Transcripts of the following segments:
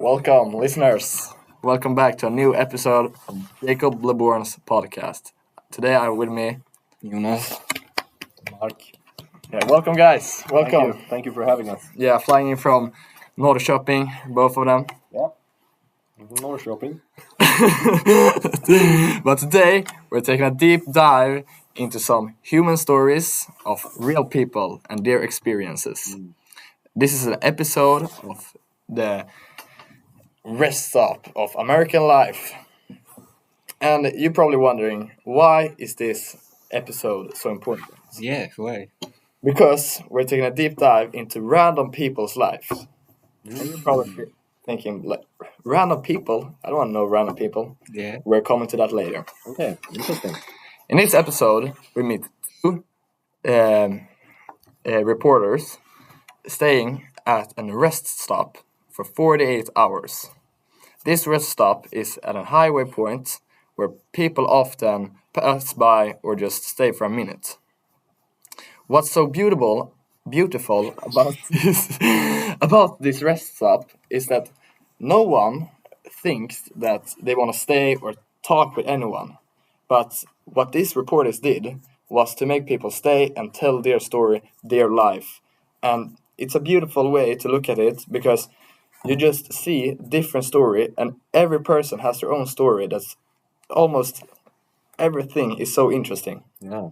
Welcome, listeners. Welcome back to a new episode of Jacob Leborn's podcast. Today I'm with me, Jonas. Mark. Yeah, welcome, guys. Welcome. Thank you for having us. Yeah, flying in from Norrköping, both of them. Yeah. No shopping. But today we're taking a deep dive into some human stories of real people and their experiences. This is an episode of the rest stop of American life. And you're probably wondering, why is this episode so important? Yeah, why? Because we're taking a deep dive into random people's lives. And you're probably thinking, like, random people? I don't want to know random people. Yeah. We're coming to that later. Okay, interesting. In this episode, we meet two reporters staying at an rest stop for 48 hours. This rest stop is at a highway point where people often pass by or just stay for a minute. What's so beautiful about this rest stop is that no one thinks that they want to stay or talk with anyone. But what these reporters did was to make people stay and tell their story, their life. And it's a beautiful way to look at it because you just see different story and every person has their own story. That's almost everything is so interesting. Yeah.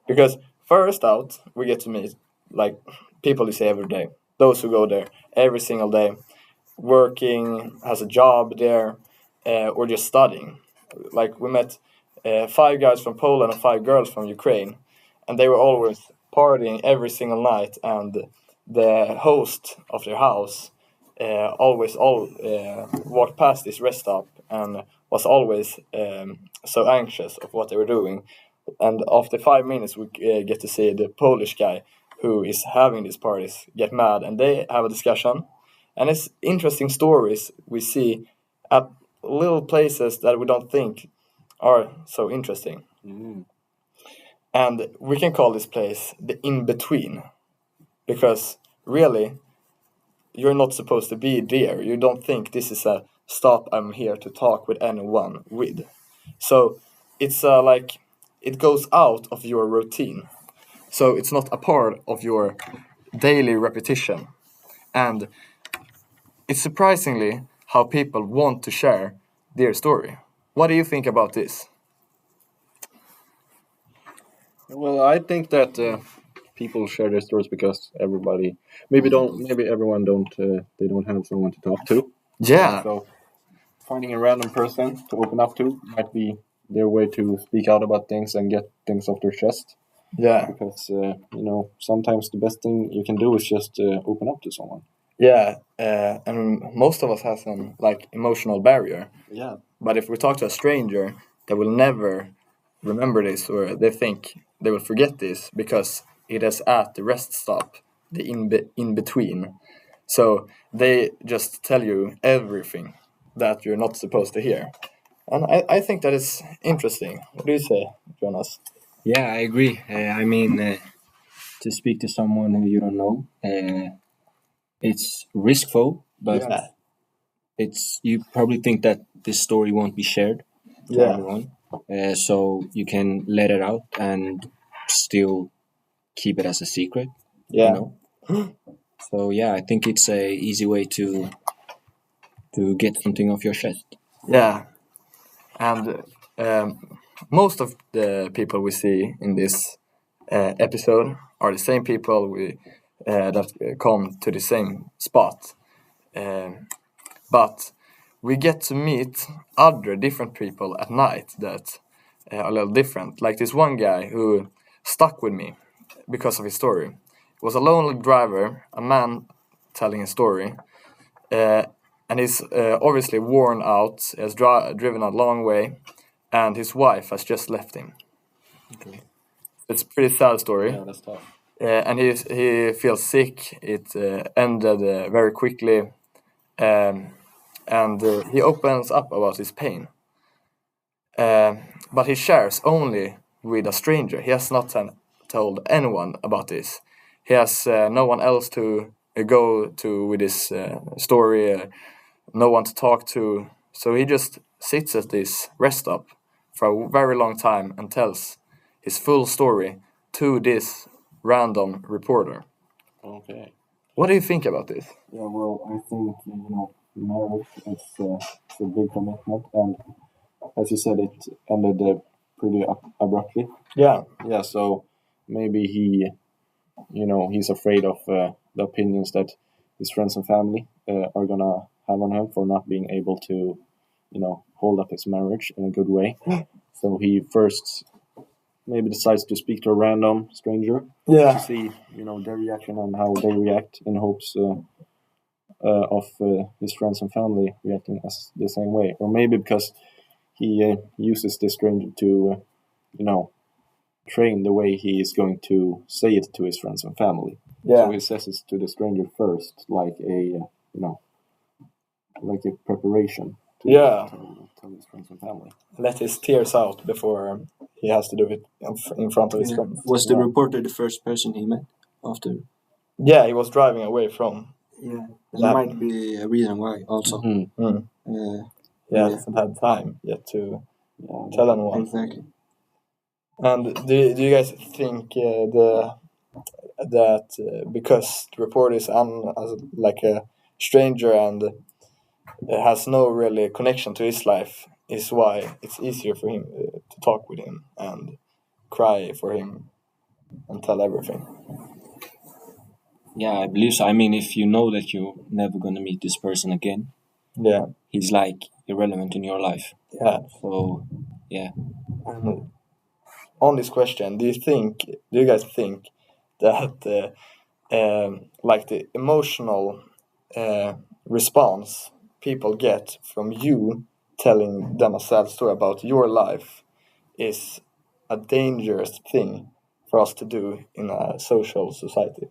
Because first out, we get to meet like people you see every day. Those who go there every single day, working, has a job there, or just studying. Like we met 5 guys from Poland and 5 girls from Ukraine, and they were always partying every single night. And the host of their house always walked past this rest stop and was always so anxious of what they were doing. And after 5 minutes, we get to see the Polish guy who is having these parties get mad, and they have a discussion. And it's interesting stories we see at little places that we don't think are so interesting. And we can call this place the in-between, because really, you're not supposed to be there. You don't think this is a stop I'm here to talk with anyone with. So it's like it goes out of your routine. So it's not a part of your daily repetition. And it's surprisingly how people want to share their story. What do you think about this? Well, I think that people share their stories because maybe everyone they don't have someone to talk to. Yeah. So finding a random person to open up to might be their way to speak out about things and get things off their chest. Yeah. Because sometimes the best thing you can do is just open up to someone. Yeah. And most of us have some like emotional barrier. Yeah. But if we talk to a stranger, they will never remember this, or they think they will forget this because it is at the rest stop, the in between. So they just tell you everything that you're not supposed to hear. And I think that is interesting. What do you say, Jonas? Yeah, I agree. To speak to someone who you don't know, it's riskful, but Yeah. it's you probably think that this story won't be shared to Yeah. everyone, so you can let it out and still keep it as a secret. Yeah. You know. So yeah, I think it's a easy way to get something off your chest. Yeah. And most of the people we see in this episode are the same people that come to the same spot. But we get to meet other different people at night that are a little different. Like this one guy who stuck with me because of his story. He was a lonely driver, a man telling a story. And he's obviously worn out, he has driven a long way, and his wife has just left him. Okay. It's a pretty sad story. Yeah, that's tough. And he feels sick. It ended very quickly. And he opens up about his pain. But he shares only with a stranger. He has not told anyone about this. He has no one else to go to with his story. no one to talk to. So he just sits at this rest stop for a very long time and tells his full story to this random reporter. Okay. What do you think about this? Yeah, well, I think marriage is it's a big commitment, and as you said, it ended pretty abruptly. Yeah, Yeah. So maybe he's afraid of the opinions that his friends and family are gonna have on him for not being able to, hold up his marriage in a good way. So he first maybe decides to speak to a random stranger to see, their reaction and how they react in hopes of his friends and family reacting as the same way, or maybe because he uses this stranger to, train the way he is going to say it to his friends and family. So he says it to the stranger first, like a preparation to Yeah. tell his friends and family. Let his tears out before he has to do it in front of his friends. Was the reporter the first person he met after? Yeah, he was driving away from. Yeah, That there might be a reason why also. He hasn't had time yet to tell anyone. Exactly. And do you guys think that because the reporter is like a stranger and has no really connection to his life, is why it's easier for him to talk with him and cry for him and tell everything? Yeah, I believe so. I mean, if you know that you're never gonna meet this person again, Yeah, he's like irrelevant in your life. yeah. So, yeah. And on this question, do you guys think that like the emotional response people get from you telling them a sad story about your life is a dangerous thing for us to do in a social society?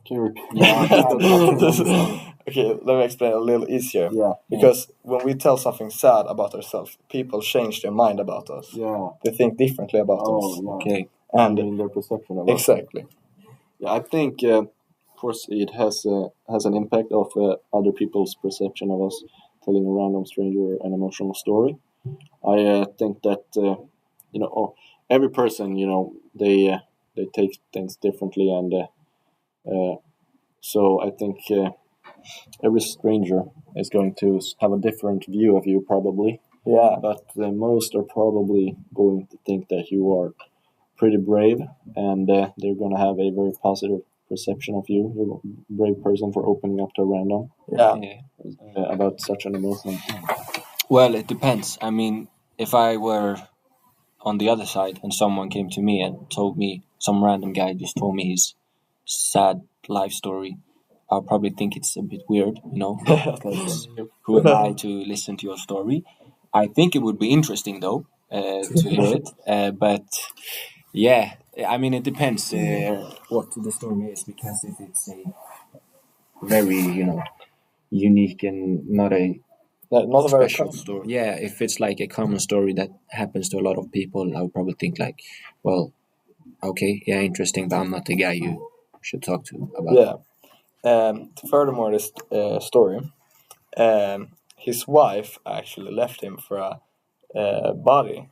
Can you repeat? Yeah, I don't understand. Okay, let me explain a little easier. Yeah. Because when we tell something sad about ourselves, people change their mind about us. Yeah. They think differently about us. Yeah. Okay. And their perception of us. exactly. Yeah, I think, of course, it has an impact of other people's perception of us telling a random stranger an emotional story. I think that every person, they take things differently, and so I think every stranger is going to have a different view of you, probably. Yeah. But most are probably going to think that you are pretty brave, and they're going to have a very positive perception of you. You're a brave person for opening up to a random Yeah. about such an emotional thing. Well, it depends. I mean, if I were on the other side and someone came to me and told me, some random guy just told me his sad life story, I'll probably think it's a bit weird, because who am I to listen to your story? I think it would be interesting though to hear it, but yeah, I mean it depends what the story is, because if it's a very unique and not a Not a very special story. Yeah, if it's like a common story that happens to a lot of people, I would probably think like, well, okay, yeah, interesting, but I'm not the guy you should talk to about. Yeah. Furthermore, this story, his wife actually left him for a body,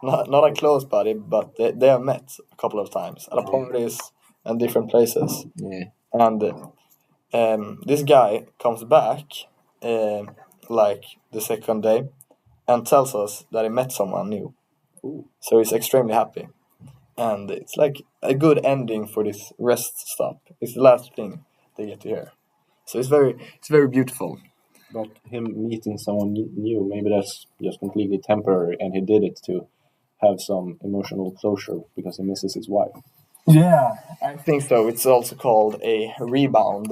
not a close body, but they have met a couple of times at parties and different places. Yeah. And this guy comes back like the second day and tells us that he met someone new. So he's extremely happy. And it's like a good ending for this rest stop. It's the last thing they get to hear. So it's very beautiful. But him meeting someone new, maybe that's just completely temporary, and he did it to have some emotional closure because he misses his wife. Yeah, I think so. It's also called a rebound.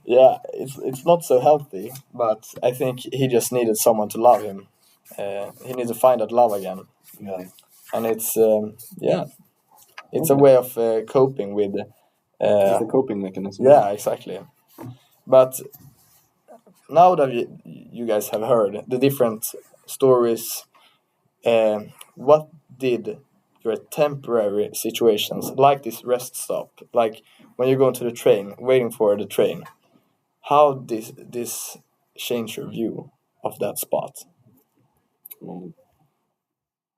Yeah, it's not so healthy, but I think he just needed someone to love him. He needs to find that love again. Yeah. And it's it's a way of coping with. It's a coping mechanism. Yeah, exactly. But now that you guys have heard the different stories, what did you're at temporary situations like this rest stop, like when you go into the train, waiting for the train. How this change your view of that spot?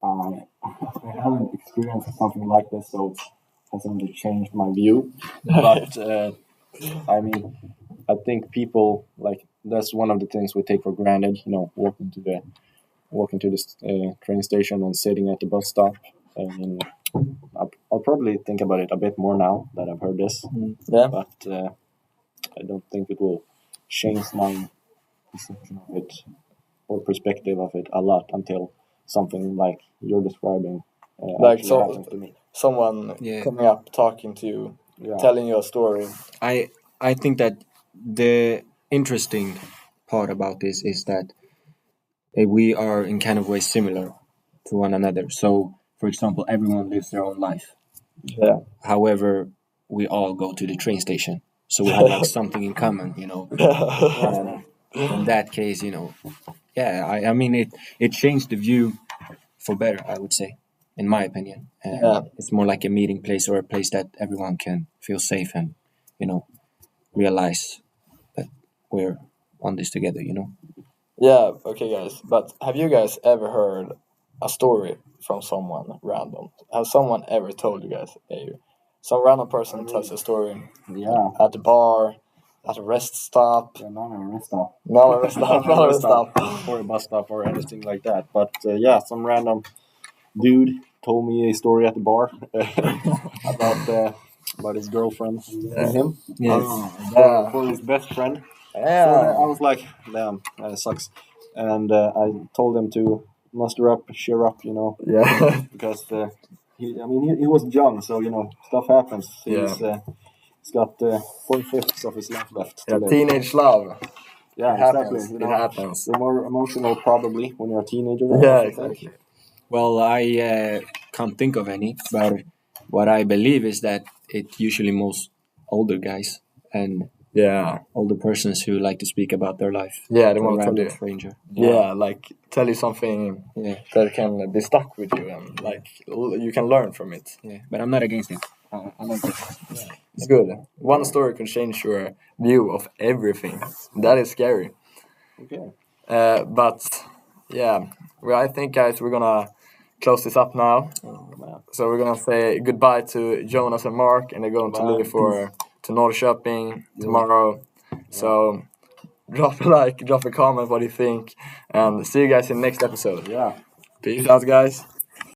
Um, I haven't experienced something like this, so it hasn't changed my view. But I mean, I think people like that's one of the things we take for granted. You know, walking to this train station and sitting at the bus stop. I mean, I'll probably think about it a bit more now that I've heard this, Yeah, but I don't think it will change my perception of it or perspective of it a lot until something like you're describing like actually happens to me. someone Yeah. coming up, talking to you, Yeah. telling you a story. I think that the interesting part about this is that we are in kind of way similar to one another. So, for example, everyone lives their own life. Yeah, However, we all go to the train station, so we have like something in common, you know. And in that case, you know, yeah, I mean it changed the view for better, I would say, in my opinion. yeah, It's more like a meeting place or a place that everyone can feel safe and, you know, realize that we're on this together, you know. yeah. Okay, guys. But have you guys ever heard a story from someone random? Has someone ever told you guys? Some random person tells a story Yeah. at the bar, at a rest stop. Yeah, not a rest stop. Not a rest stop. Not a rest stop. Or a bus stop or anything like that. But yeah, some random dude told me a story at the bar about his girlfriend and him. Yes. For his best friend. So Yeah. I was like, damn, that sucks. And I told him to muster up, cheer up, you know, Yeah. because he was young, so you know stuff happens. Yeah. He's got 4/5 of his life left to Yeah. live. Teenage love. Yeah, It happens. exactly. You It know, happens. you're more emotional probably when you're a teenager. Yeah, I think. exactly. Well, I can't think of any, but what I believe is that it usually most older guys and Yeah. older persons who like to speak about their life Yeah, they to a want to tell random you. stranger. Yeah, like tell you something Yeah, that can be stuck with you and like you can learn from it. yeah. But I'm not against it. I like it. It's good. One story can change your view of everything. That is scary. Okay. But yeah, well, I think guys we're gonna close this up now. Oh, man. So we're gonna say goodbye to Jonas and Mark, and they're going to Bye. leave to Norrköping tomorrow. So drop a like, drop a comment what you think, and see you guys in the next episode. Yeah. Peace out, guys.